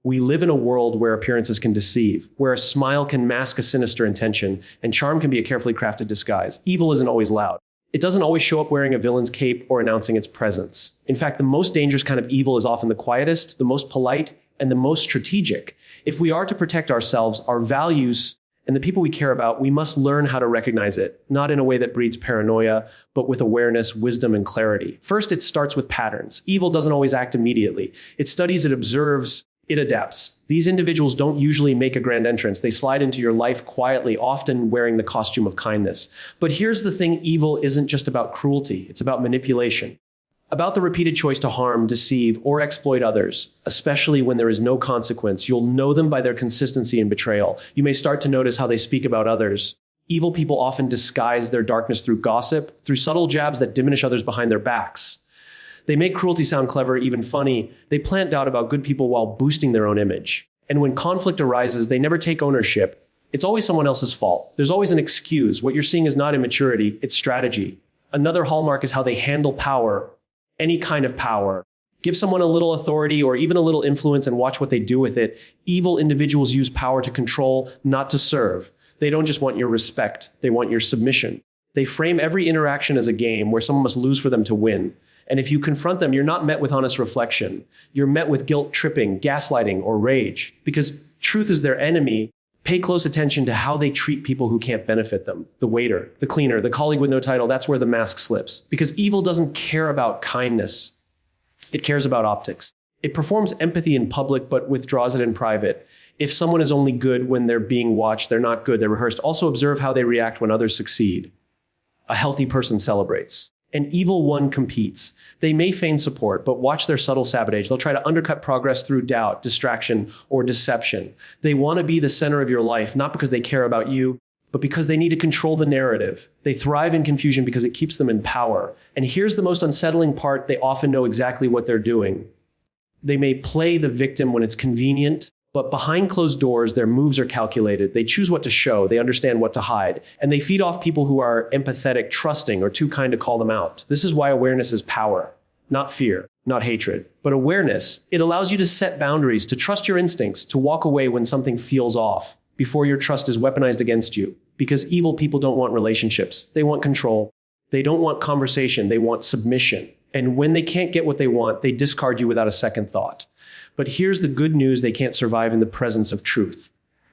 We live in a world where appearances can deceive, where a smile can mask a sinister intention, and charm can be a carefully crafted disguise. Evil isn't always loud. It doesn't always show up wearing a villain's cape or announcing its presence. In fact, the most dangerous kind of evil is often the quietest, the most polite, and the most strategic. If we are to protect ourselves, our values, and the people we care about, we must learn how to recognize it, not in a way that breeds paranoia, but with awareness, wisdom, and clarity. First, it starts with patterns. Evil doesn't always act immediately. It studies, it observes, it adapts. These individuals don't usually make a grand entrance. They slide into your life quietly, often wearing the costume of kindness. But here's the thing, evil isn't just about cruelty. It's about manipulation. About the repeated choice to harm, deceive, or exploit others, especially when there is no consequence. You'll know them by their consistency and betrayal. You may start to notice how they speak about others. Evil people often disguise their darkness through gossip, through subtle jabs that diminish others behind their backs. They make cruelty sound clever, even funny. They plant doubt about good people while boosting their own image. And when conflict arises, they never take ownership. It's always someone else's fault. There's always an excuse. What you're seeing is not immaturity, it's strategy. Another hallmark is how they handle power. Any kind of power. Give someone a little authority or even a little influence and watch what they do with it. Evil individuals use power to control, not to serve. They don't just want your respect, they want your submission. They frame every interaction as a game where someone must lose for them to win. And if you confront them, you're not met with honest reflection. You're met with guilt tripping, gaslighting, or rage. Because truth is their enemy. Pay close attention to how they treat people who can't benefit them. The waiter, the cleaner, the colleague with no title, that's where the mask slips. Because evil doesn't care about kindness. It cares about optics. It performs empathy in public, but withdraws it in private. If someone is only good when they're being watched, they're not good, they're rehearsed. Also observe how they react when others succeed. A healthy person celebrates. An evil one competes. They may feign support, but watch their subtle sabotage. They'll try to undercut progress through doubt, distraction, or deception. They want to be the center of your life, not because they care about you, but because they need to control the narrative. They thrive in confusion because it keeps them in power. And here's the most unsettling part, they often know exactly what they're doing. They may play the victim when it's convenient, but behind closed doors, their moves are calculated. They choose what to show, they understand what to hide, and they feed off people who are empathetic, trusting, or too kind to call them out. This is why awareness is power, not fear, not hatred. But awareness, it allows you to set boundaries, to trust your instincts, to walk away when something feels off, before your trust is weaponized against you. Because evil people don't want relationships, they want control. They don't want conversation, they want submission. And when they can't get what they want, they discard you without a second thought. But here's the good news, they can't survive in the presence of truth.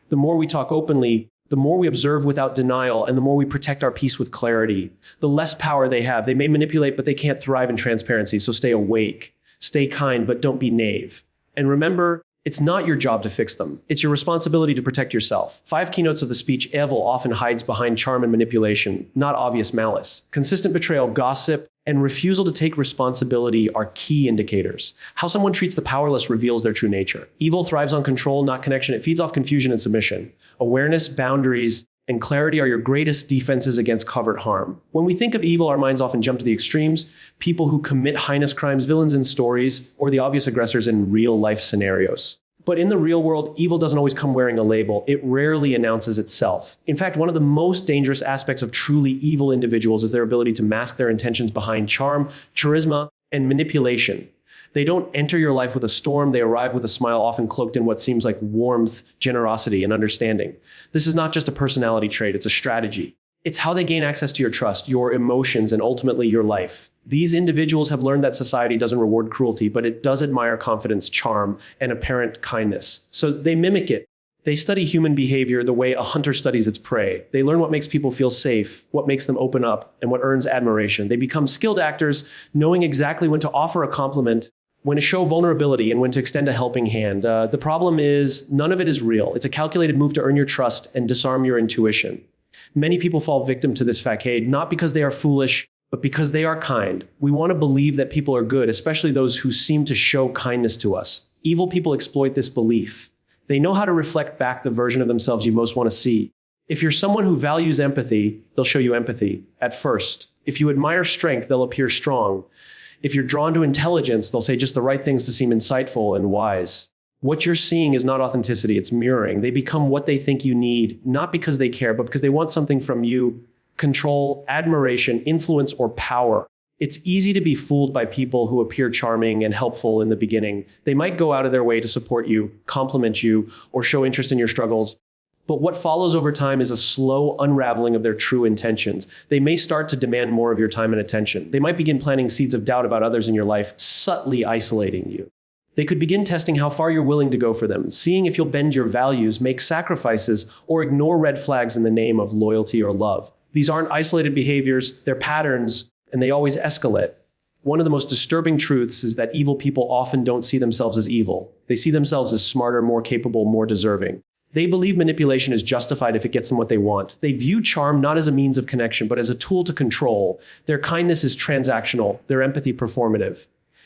The more we talk openly, the more we observe without denial, and the more we protect our peace with clarity, the less power they have. They may manipulate, but they can't thrive in transparency. So stay awake, stay kind, but don't be naive. And remember, it's not your job to fix them. It's your responsibility to protect yourself. 5 keynotes of the speech, evil often hides behind charm and manipulation, not obvious malice. Consistent betrayal, gossip, and refusal to take responsibility are key indicators. How someone treats the powerless reveals their true nature. Evil thrives on control, not connection. It feeds off confusion and submission. Awareness, boundaries, and clarity are your greatest defenses against covert harm. When we think of evil, our minds often jump to the extremes, people who commit heinous crimes, villains in stories, or the obvious aggressors in real-life scenarios. But in the real world, evil doesn't always come wearing a label. It rarely announces itself. In fact, one of the most dangerous aspects of truly evil individuals is their ability to mask their intentions behind charm, charisma, and manipulation. They don't enter your life with a storm. They arrive with a smile, often cloaked in what seems like warmth, generosity, and understanding. This is not just a personality trait, it's a strategy. It's how they gain access to your trust, your emotions, and ultimately your life. These individuals have learned that society doesn't reward cruelty, but it does admire confidence, charm, and apparent kindness. So they mimic it. They study human behavior the way a hunter studies its prey. They learn what makes people feel safe, what makes them open up, and what earns admiration. They become skilled actors, knowing exactly when to offer a compliment, when to show vulnerability, and when to extend a helping hand. The problem is, none of it is real. It's a calculated move to earn your trust and disarm your intuition. Many people fall victim to this facade, not because they are foolish, but because they are kind. We want to believe that people are good, especially those who seem to show kindness to us. Evil people exploit this belief. They know how to reflect back the version of themselves you most want to see. If you're someone who values empathy, they'll show you empathy at first. If you admire strength, they'll appear strong. If you're drawn to intelligence, they'll say just the right things to seem insightful and wise. What you're seeing is not authenticity, it's mirroring. They become what they think you need, not because they care, but because they want something from you. Control, admiration, influence, or power. It's easy to be fooled by people who appear charming and helpful in the beginning. They might go out of their way to support you, compliment you, or show interest in your struggles. But what follows over time is a slow unraveling of their true intentions. They may start to demand more of your time and attention. They might begin planting seeds of doubt about others in your life, subtly isolating you. They could begin testing how far you're willing to go for them, seeing if you'll bend your values, make sacrifices, or ignore red flags in the name of loyalty or love. These aren't isolated behaviors, they're patterns, and they always escalate. One of the most disturbing truths is that evil people often don't see themselves as evil. They see themselves as smarter, more capable, more deserving. They believe manipulation is justified if it gets them what they want. They view charm not as a means of connection, but as a tool to control. Their kindness is transactional, their empathy performative.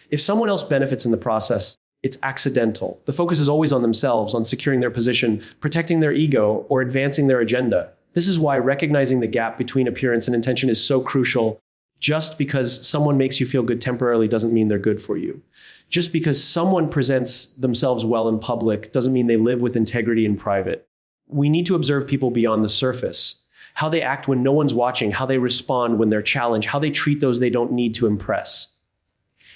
If someone else benefits in the process, it's accidental. The focus is always on themselves, on securing their position, protecting their ego, or advancing their agenda. This is why recognizing the gap between appearance and intention is so crucial. Just because someone makes you feel good temporarily doesn't mean they're good for you. Just because someone presents themselves well in public doesn't mean they live with integrity in private. We need to observe people beyond the surface. How they act when no one's watching, how they respond when they're challenged, how they treat those they don't need to impress.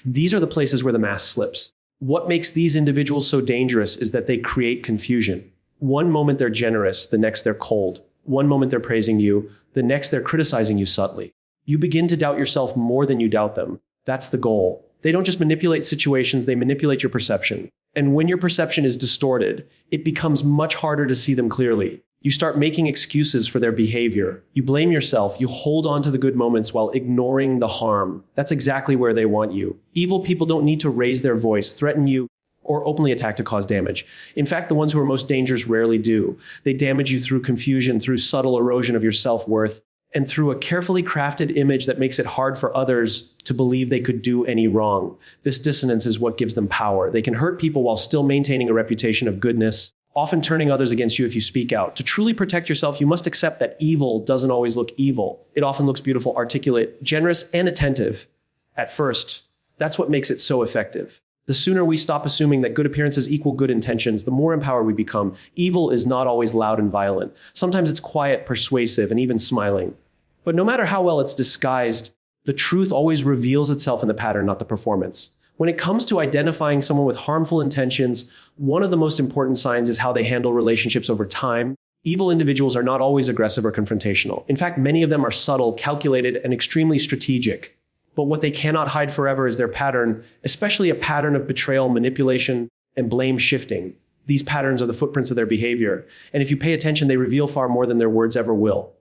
These are the places where the mask slips. What makes these individuals so dangerous is that they create confusion. One moment they're generous, the next they're cold. One moment they're praising you, the next they're criticizing you subtly. You begin to doubt yourself more than you doubt them. That's the goal. They don't just manipulate situations, they manipulate your perception. And when your perception is distorted, it becomes much harder to see them clearly. You start making excuses for their behavior. You blame yourself. You hold on to the good moments while ignoring the harm. That's exactly where they want you. Evil people don't need to raise their voice, threaten you, or openly attack to cause damage. In fact, the ones who are most dangerous rarely do. They damage you through confusion, through subtle erosion of your self-worth, and through a carefully crafted image that makes it hard for others to believe they could do any wrong. This dissonance is what gives them power. They can hurt people while still maintaining a reputation of goodness, often turning others against you if you speak out. To truly protect yourself, you must accept that evil doesn't always look evil. It often looks beautiful, articulate, generous, and attentive. At first, that's what makes it so effective. The sooner we stop assuming that good appearances equal good intentions, the more empowered we become. Evil is not always loud and violent. Sometimes it's quiet, persuasive, and even smiling. But no matter how well it's disguised, the truth always reveals itself in the pattern, not the performance. When it comes to identifying someone with harmful intentions, one of the most important signs is how they handle relationships over time. Evil individuals are not always aggressive or confrontational. In fact, many of them are subtle, calculated, and extremely strategic. But what they cannot hide forever is their pattern, especially a pattern of betrayal, manipulation, and blame shifting. These patterns are the footprints of their behavior. And if you pay attention, they reveal far more than their words ever will.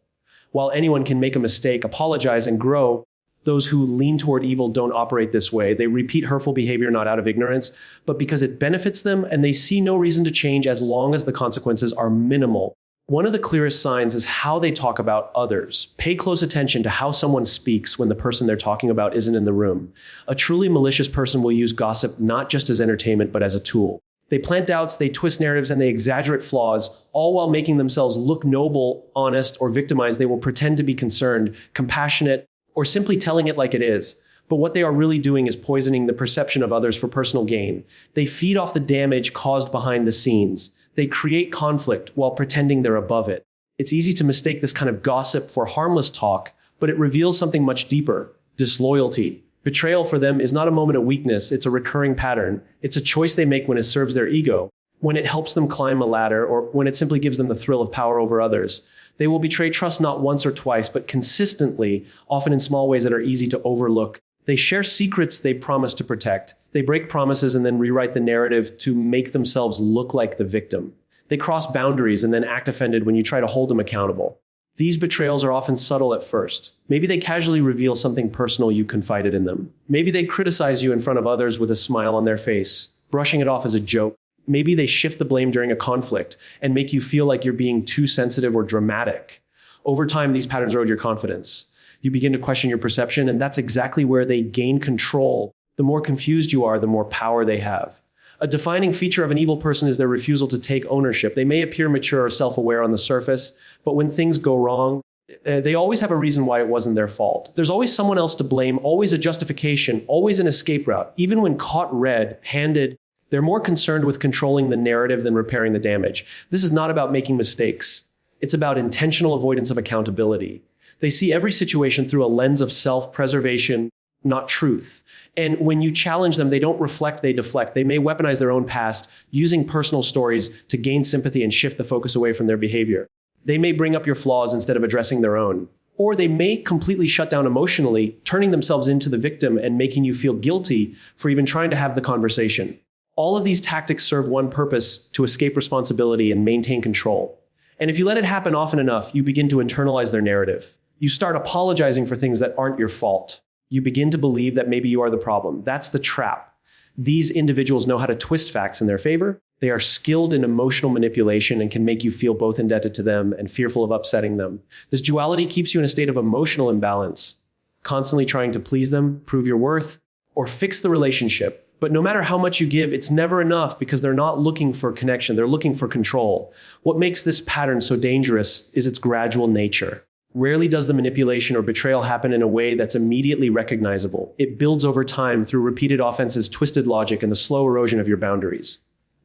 While anyone can make a mistake, apologize, and grow, those who lean toward evil don't operate this way. They repeat hurtful behavior not out of ignorance, but because it benefits them, and they see no reason to change as long as the consequences are minimal. One of the clearest signs is how they talk about others. Pay close attention to how someone speaks when the person they're talking about isn't in the room. A truly malicious person will use gossip not just as entertainment, but as a tool. They plant doubts, they twist narratives, and they exaggerate flaws, all while making themselves look noble, honest, or victimized. They will pretend to be concerned, compassionate, or simply telling it like it is. But what they are really doing is poisoning the perception of others for personal gain. They feed off the damage caused behind the scenes. They create conflict while pretending they're above it. It's easy to mistake this kind of gossip for harmless talk, but it reveals something much deeper: disloyalty. Betrayal for them is not a moment of weakness, it's a recurring pattern. It's a choice they make when it serves their ego, when it helps them climb a ladder, or when it simply gives them the thrill of power over others. They will betray trust not once or twice, but consistently, often in small ways that are easy to overlook. They share secrets they promise to protect. They break promises and then rewrite the narrative to make themselves look like the victim. They cross boundaries and then act offended when you try to hold them accountable. These betrayals are often subtle at first. Maybe they casually reveal something personal you confided in them. Maybe they criticize you in front of others with a smile on their face, brushing it off as a joke. Maybe they shift the blame during a conflict and make you feel like you're being too sensitive or dramatic. Over time, these patterns erode your confidence. You begin to question your perception, and that's exactly where they gain control. The more confused you are, the more power they have. A defining feature of an evil person is their refusal to take ownership. They may appear mature or self-aware on the surface, but when things go wrong, they always have a reason why it wasn't their fault. There's always someone else to blame, always a justification, always an escape route. Even when caught red-handed, they're more concerned with controlling the narrative than repairing the damage. This is not about making mistakes. It's about intentional avoidance of accountability. They see every situation through a lens of self-preservation, not truth. And when you challenge them, they don't reflect, they deflect. They may weaponize their own past, using personal stories to gain sympathy and shift the focus away from their behavior. They may bring up your flaws instead of addressing their own. Or they may completely shut down emotionally, turning themselves into the victim and making you feel guilty for even trying to have the conversation. All of these tactics serve one purpose: to escape responsibility and maintain control. And if you let it happen often enough, you begin to internalize their narrative. You start apologizing for things that aren't your fault. You begin to believe that maybe you are the problem. That's the trap. These individuals know how to twist facts in their favor. They are skilled in emotional manipulation and can make you feel both indebted to them and fearful of upsetting them. This duality keeps you in a state of emotional imbalance, constantly trying to please them, prove your worth, or fix the relationship. But no matter how much you give, it's never enough because they're not looking for connection. They're looking for control. What makes this pattern so dangerous is its gradual nature. Rarely does the manipulation or betrayal happen in a way that's immediately recognizable. It builds over time through repeated offenses, twisted logic, and the slow erosion of your boundaries.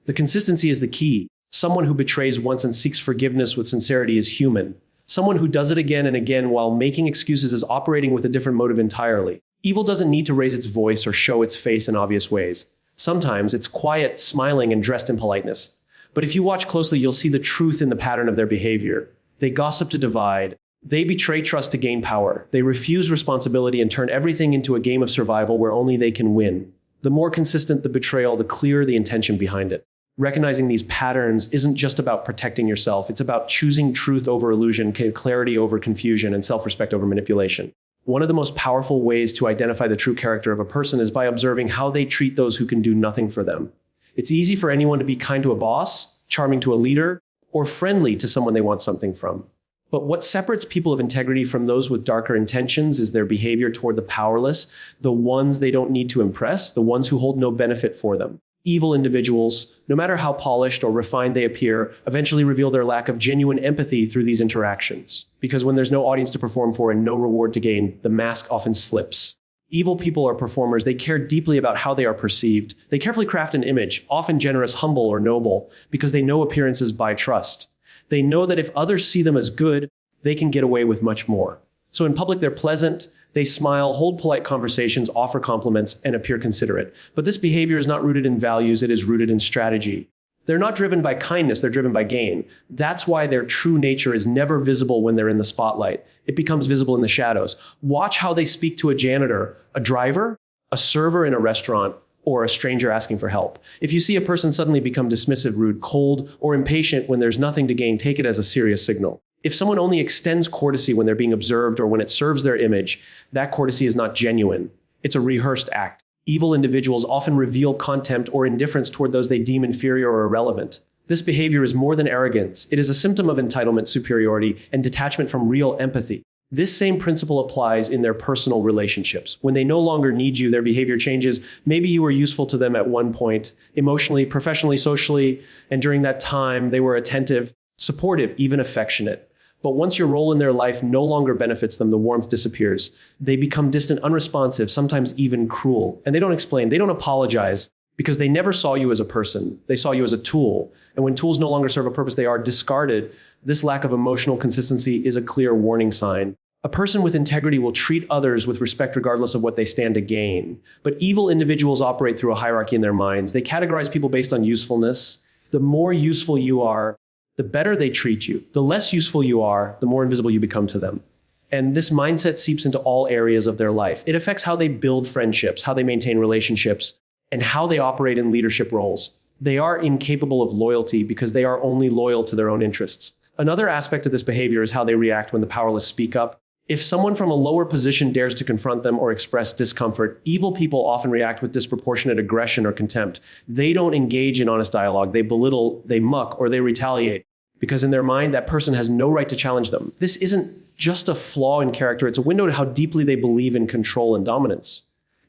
The consistency is the key. Someone who betrays once and seeks forgiveness with sincerity is human. Someone who does it again and again while making excuses is operating with a different motive entirely. Evil doesn't need to raise its voice or show its face in obvious ways. Sometimes it's quiet, smiling, and dressed in politeness. But if you watch closely, you'll see the truth in the pattern of their behavior. They gossip to divide. They betray trust to gain power. They refuse responsibility and turn everything into a game of survival where only they can win. The more consistent the betrayal, the clearer the intention behind it. Recognizing these patterns isn't just about protecting yourself. It's about choosing truth over illusion, clarity over confusion, and self-respect over manipulation. One of the most powerful ways to identify the true character of a person is by observing how they treat those who can do nothing for them. It's easy for anyone to be kind to a boss, charming to a leader, or friendly to someone they want something from. But what separates people of integrity from those with darker intentions is their behavior toward the powerless, the ones they don't need to impress, the ones who hold no benefit for them. Evil individuals, no matter how polished or refined they appear, eventually reveal their lack of genuine empathy through these interactions. Because when there's no audience to perform for and no reward to gain, the mask often slips. Evil people are performers. They care deeply about how they are perceived. They carefully craft an image, often generous, humble, or noble, because they know appearances buy trust. They know that if others see them as good, they can get away with much more. So in public, they're pleasant, they smile, hold polite conversations, offer compliments, and appear considerate. But this behavior is not rooted in values, it is rooted in strategy. They're not driven by kindness, they're driven by gain. That's why their true nature is never visible when they're in the spotlight. It becomes visible in the shadows. Watch how they speak to a janitor, a driver, a server in a restaurant, or a stranger asking for help. If you see a person suddenly become dismissive, rude, cold, or impatient when there's nothing to gain, take it as a serious signal. If someone only extends courtesy when they're being observed or when it serves their image, that courtesy is not genuine. It's a rehearsed act. Evil individuals often reveal contempt or indifference toward those they deem inferior or irrelevant. This behavior is more than arrogance. It is a symptom of entitlement, superiority, and detachment from real empathy. This same principle applies in their personal relationships. When they no longer need you, their behavior changes. Maybe you were useful to them at one point, emotionally, professionally, socially, and during that time, they were attentive, supportive, even affectionate. But once your role in their life no longer benefits them, the warmth disappears. They become distant, unresponsive, sometimes even cruel. And they don't explain, they don't apologize, because they never saw you as a person. They saw you as a tool. And when tools no longer serve a purpose, they are discarded. This lack of emotional consistency is a clear warning sign. A person with integrity will treat others with respect regardless of what they stand to gain. But evil individuals operate through a hierarchy in their minds. They categorize people based on usefulness. The more useful you are, the better they treat you. The less useful you are, the more invisible you become to them. And this mindset seeps into all areas of their life. It affects how they build friendships, how they maintain relationships, and how they operate in leadership roles. They are incapable of loyalty because they are only loyal to their own interests. Another aspect of this behavior is how they react when the powerless speak up. If someone from a lower position dares to confront them or express discomfort, evil people often react with disproportionate aggression or contempt. They don't engage in honest dialogue. They belittle, they muck, or they retaliate, because in their mind, that person has no right to challenge them. This isn't just a flaw in character. It's a window to how deeply they believe in control and dominance.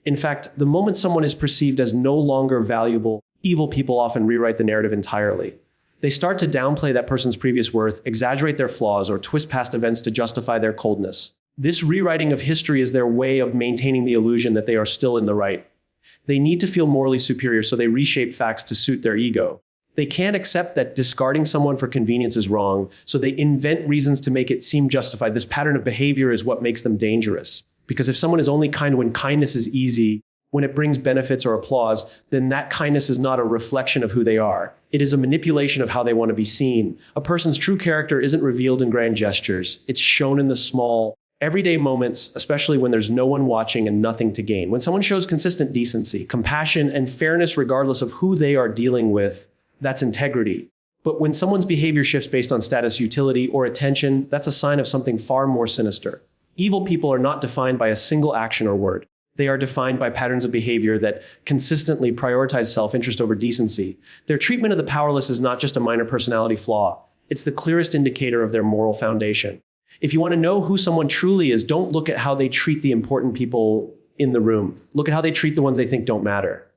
In fact, the moment someone is perceived as no longer valuable, evil people often rewrite the narrative entirely. They start to downplay that person's previous worth, exaggerate their flaws, or twist past events to justify their coldness. This rewriting of history is their way of maintaining the illusion that they are still in the right. They need to feel morally superior, so they reshape facts to suit their ego. They can't accept that discarding someone for convenience is wrong, so they invent reasons to make it seem justified. This pattern of behavior is what makes them dangerous. Because if someone is only kind when kindness is easy, when it brings benefits or applause, then that kindness is not a reflection of who they are. It is a manipulation of how they want to be seen. A person's true character isn't revealed in grand gestures. It's shown in the small, everyday moments, especially when there's no one watching and nothing to gain. When someone shows consistent decency, compassion, and fairness regardless of who they are dealing with, that's integrity. But when someone's behavior shifts based on status, utility, or attention, that's a sign of something far more sinister. Evil people are not defined by a single action or word. They are defined by patterns of behavior that consistently prioritize self-interest over decency. Their treatment of the powerless is not just a minor personality flaw. It's the clearest indicator of their moral foundation. If you want to know who someone truly is, don't look at how they treat the important people in the room. Look at how they treat the ones they think don't matter.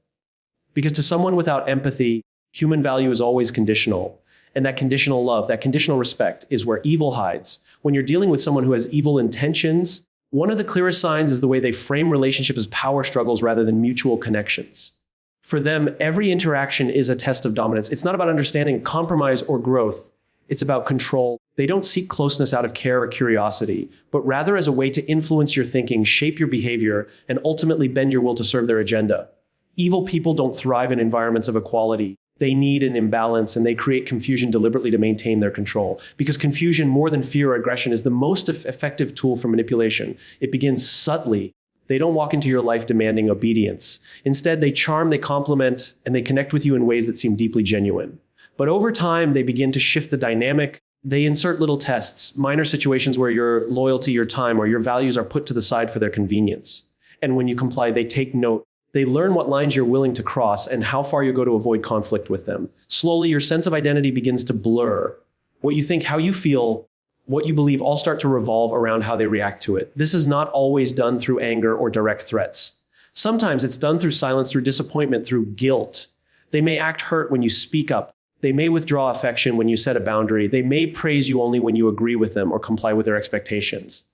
Because to someone without empathy, human value is always conditional. And that conditional love, that conditional respect is where evil hides. When you're dealing with someone who has evil intentions, one of the clearest signs is the way they frame relationships as power struggles rather than mutual connections. For them, every interaction is a test of dominance. It's not about understanding, compromise, or growth. It's about control. They don't seek closeness out of care or curiosity, but rather as a way to influence your thinking, shape your behavior, and ultimately bend your will to serve their agenda. Evil people don't thrive in environments of equality. They need an imbalance, and they create confusion deliberately to maintain their control. Because confusion, more than fear or aggression, is the most effective tool for manipulation. It begins subtly. They don't walk into your life demanding obedience. Instead, they charm, they compliment, and they connect with you in ways that seem deeply genuine. But over time, they begin to shift the dynamic. They insert little tests, minor situations where your loyalty, your time, or your values are put to the side for their convenience. And when you comply, they take note. They learn what lines you're willing to cross and how far you go to avoid conflict with them. Slowly, your sense of identity begins to blur. What you think, how you feel, what you believe all start to revolve around how they react to it. This is not always done through anger or direct threats. Sometimes it's done through silence, through disappointment, through guilt. They may act hurt when you speak up. They may withdraw affection when you set a boundary. They may praise you only when you agree with them or comply with their expectations.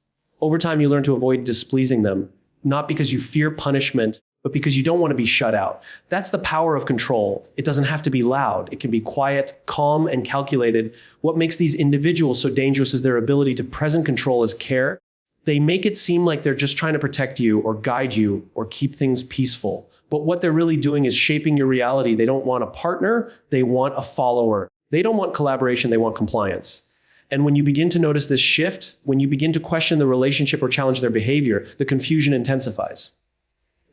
Over time, you learn to avoid displeasing them, not because you fear punishment, but because you don't want to be shut out. That's the power of control. It doesn't have to be loud. It can be quiet, calm, and calculated. What makes these individuals so dangerous is their ability to present control as care. They make it seem like they're just trying to protect you or guide you or keep things peaceful. But what they're really doing is shaping your reality. They don't want a partner. They want a follower. They don't want collaboration. They want compliance. And when you begin to notice this shift, when you begin to question the relationship or challenge their behavior, the confusion intensifies.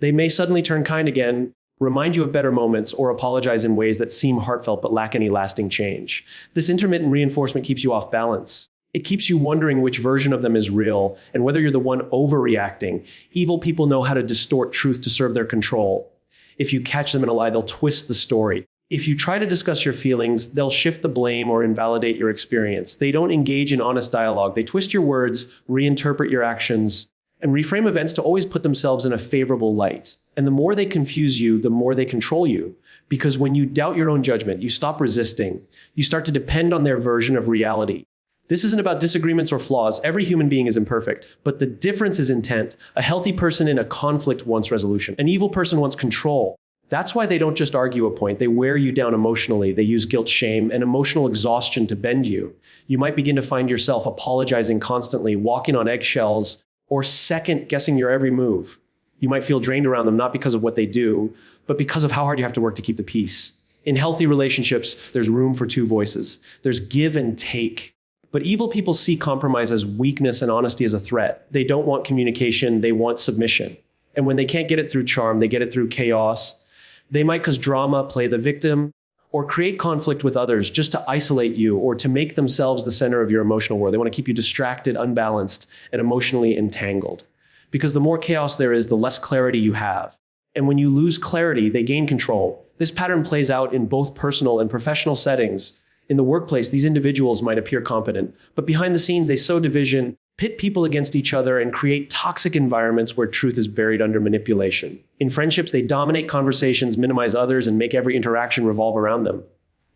They may suddenly turn kind again, remind you of better moments, or apologize in ways that seem heartfelt but lack any lasting change. This intermittent reinforcement keeps you off balance. It keeps you wondering which version of them is real and whether you're the one overreacting. Evil people know how to distort truth to serve their control. If you catch them in a lie, they'll twist the story. If you try to discuss your feelings, they'll shift the blame or invalidate your experience. They don't engage in honest dialogue. They twist your words, reinterpret your actions, and reframe events to always put themselves in a favorable light. And the more they confuse you, the more they control you. Because when you doubt your own judgment, you stop resisting. You start to depend on their version of reality. This isn't about disagreements or flaws. Every human being is imperfect. But the difference is intent. A healthy person in a conflict wants resolution. An evil person wants control. That's why they don't just argue a point. They wear you down emotionally. They use guilt, shame, and emotional exhaustion to bend you. You might begin to find yourself apologizing constantly, walking on eggshells, or second-guessing your every move. You might feel drained around them, not because of what they do, but because of how hard you have to work to keep the peace. In healthy relationships, there's room for two voices. There's give and take. But evil people see compromise as weakness and honesty as a threat. They don't want communication, they want submission. And when they can't get it through charm, they get it through chaos. They might cause drama, play the victim, or create conflict with others just to isolate you or to make themselves the center of your emotional world. They want to keep you distracted, unbalanced, and emotionally entangled. Because the more chaos there is, the less clarity you have. And when you lose clarity, they gain control. This pattern plays out in both personal and professional settings. In the workplace, these individuals might appear competent, but behind the scenes, they sow division, pit people against each other, and create toxic environments where truth is buried under manipulation. In friendships, they dominate conversations, minimize others, and make every interaction revolve around them.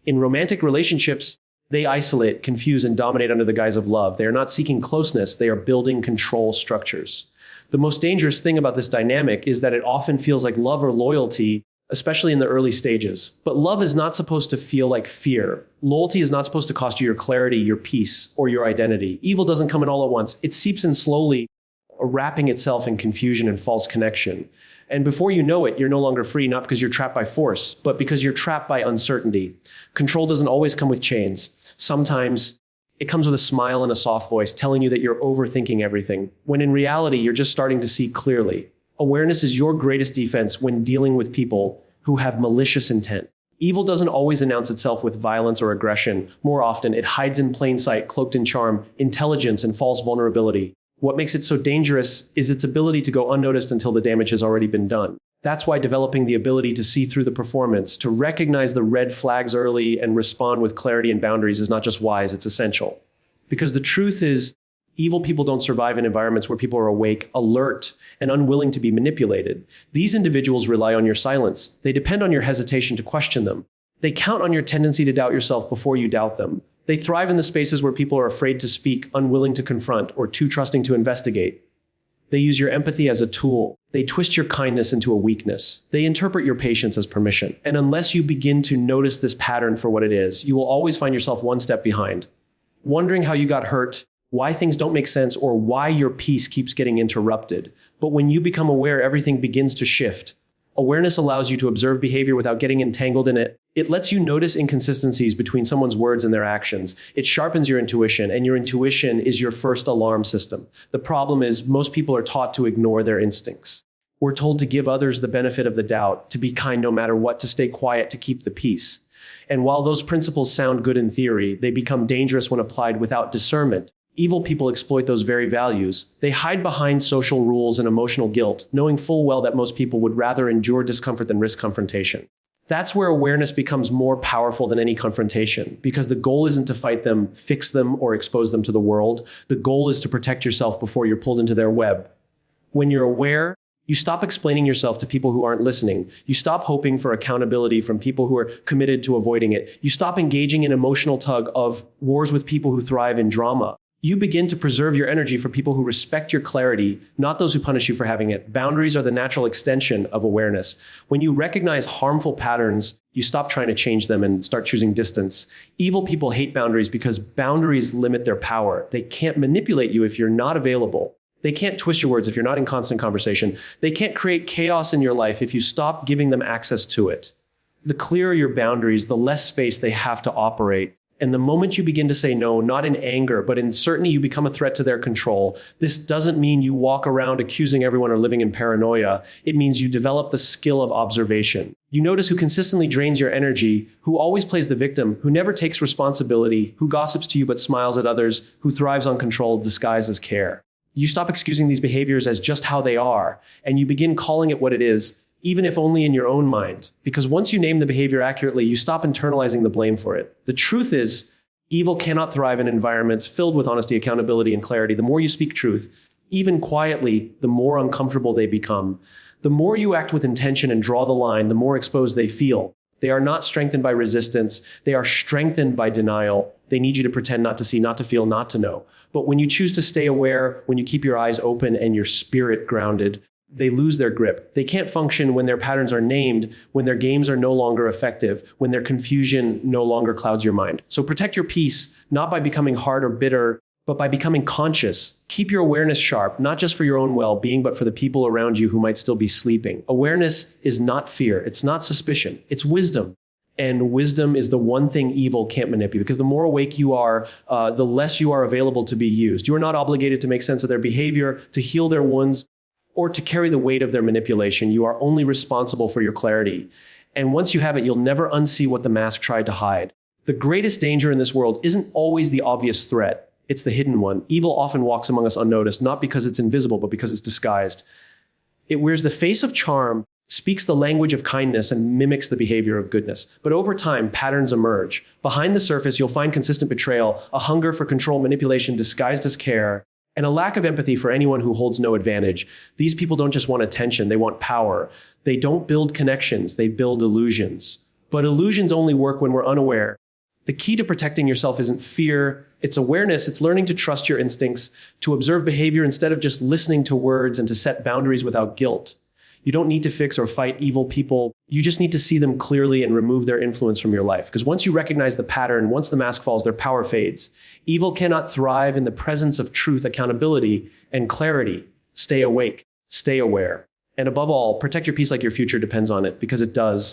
In romantic relationships, they isolate, confuse, and dominate under the guise of love. They are not seeking closeness, they are building control structures. The most dangerous thing about this dynamic is that it often feels like love or loyalty, especially in the early stages. But love is not supposed to feel like fear. Loyalty is not supposed to cost you your clarity, your peace, or your identity. Evil doesn't come in all at once. It seeps in slowly, wrapping itself in confusion and false connection. And before you know it, you're no longer free, not because you're trapped by force, but because you're trapped by uncertainty. Control doesn't always come with chains. Sometimes it comes with a smile and a soft voice telling you that you're overthinking everything, when in reality, you're just starting to see clearly. Awareness is your greatest defense when dealing with people who have malicious intent. Evil doesn't always announce itself with violence or aggression. More often, it hides in plain sight, cloaked in charm, intelligence, and false vulnerability. What makes it so dangerous is its ability to go unnoticed until the damage has already been done. That's why developing the ability to see through the performance, to recognize the red flags early and respond with clarity and boundaries is not just wise, it's essential. Because the truth is, evil people don't survive in environments where people are awake, alert, and unwilling to be manipulated. These individuals rely on your silence. They depend on your hesitation to question them. They count on your tendency to doubt yourself before you doubt them. They thrive in the spaces where people are afraid to speak, unwilling to confront, or too trusting to investigate. They use your empathy as a tool. They twist your kindness into a weakness. They interpret your patience as permission. And unless you begin to notice this pattern for what it is, you will always find yourself one step behind, wondering how you got hurt, why things don't make sense, or why your peace keeps getting interrupted. But when you become aware, everything begins to shift. Awareness allows you to observe behavior without getting entangled in it. It lets you notice inconsistencies between someone's words and their actions. It sharpens your intuition, and your intuition is your first alarm system. The problem is most people are taught to ignore their instincts. We're told to give others the benefit of the doubt, to be kind no matter what, to stay quiet, to keep the peace. And while those principles sound good in theory, they become dangerous when applied without discernment. Evil people exploit those very values. They hide behind social rules and emotional guilt, knowing full well that most people would rather endure discomfort than risk confrontation. That's where awareness becomes more powerful than any confrontation, because the goal isn't to fight them, fix them, or expose them to the world. The goal is to protect yourself before you're pulled into their web. When you're aware, you stop explaining yourself to people who aren't listening. You stop hoping for accountability from people who are committed to avoiding it. You stop engaging in emotional tug of wars with people who thrive in drama. You begin to preserve your energy for people who respect your clarity, not those who punish you for having it. Boundaries are the natural extension of awareness. When you recognize harmful patterns, you stop trying to change them and start choosing distance. Evil people hate boundaries because boundaries limit their power. They can't manipulate you if you're not available. They can't twist your words if you're not in constant conversation. They can't create chaos in your life if you stop giving them access to it. The clearer your boundaries, the less space they have to operate. And the moment you begin to say no, not in anger, but in certainty, you become a threat to their control. This doesn't mean you walk around accusing everyone or living in paranoia. It means you develop the skill of observation. You notice who consistently drains your energy, who always plays the victim, who never takes responsibility, who gossips to you but smiles at others, who thrives on control disguised as care. You stop excusing these behaviors as just how they are, and you begin calling it what it is, even if only in your own mind. Because once you name the behavior accurately, you stop internalizing the blame for it. The truth is, evil cannot thrive in environments filled with honesty, accountability, and clarity. The more you speak truth, even quietly, the more uncomfortable they become. The more you act with intention and draw the line, the more exposed they feel. They are not strengthened by resistance. They are strengthened by denial. They need you to pretend not to see, not to feel, not to know. But when you choose to stay aware, when you keep your eyes open and your spirit grounded, they lose their grip. They can't function when their patterns are named, when their games are no longer effective, when their confusion no longer clouds your mind. So protect your peace, not by becoming hard or bitter, but by becoming conscious. Keep your awareness sharp, not just for your own well-being, but for the people around you who might still be sleeping. Awareness is not fear. It's not suspicion. It's wisdom. And wisdom is the one thing evil can't manipulate, because the more awake you are, the less you are available to be used. You are not obligated to make sense of their behavior, to heal their wounds, or to carry the weight of their manipulation. You are only responsible for your clarity. And once you have it, you'll never unsee what the mask tried to hide. The greatest danger in this world isn't always the obvious threat. It's the hidden one. Evil often walks among us unnoticed, not because it's invisible, but because it's disguised. It wears the face of charm, speaks the language of kindness, and mimics the behavior of goodness. But over time, patterns emerge. Behind the surface, you'll find consistent betrayal, a hunger for control, manipulation disguised as care, and a lack of empathy for anyone who holds no advantage. These people don't just want attention, they want power. They don't build connections, they build illusions. But illusions only work when we're unaware. The key to protecting yourself isn't fear, it's awareness. It's learning to trust your instincts, to observe behavior instead of just listening to words, and to set boundaries without guilt. You don't need to fix or fight evil people. You just need to see them clearly and remove their influence from your life. Because once you recognize the pattern, once the mask falls, their power fades. Evil cannot thrive in the presence of truth, accountability, and clarity. Stay awake. Stay aware. And above all, protect your peace like your future depends on it, because it does.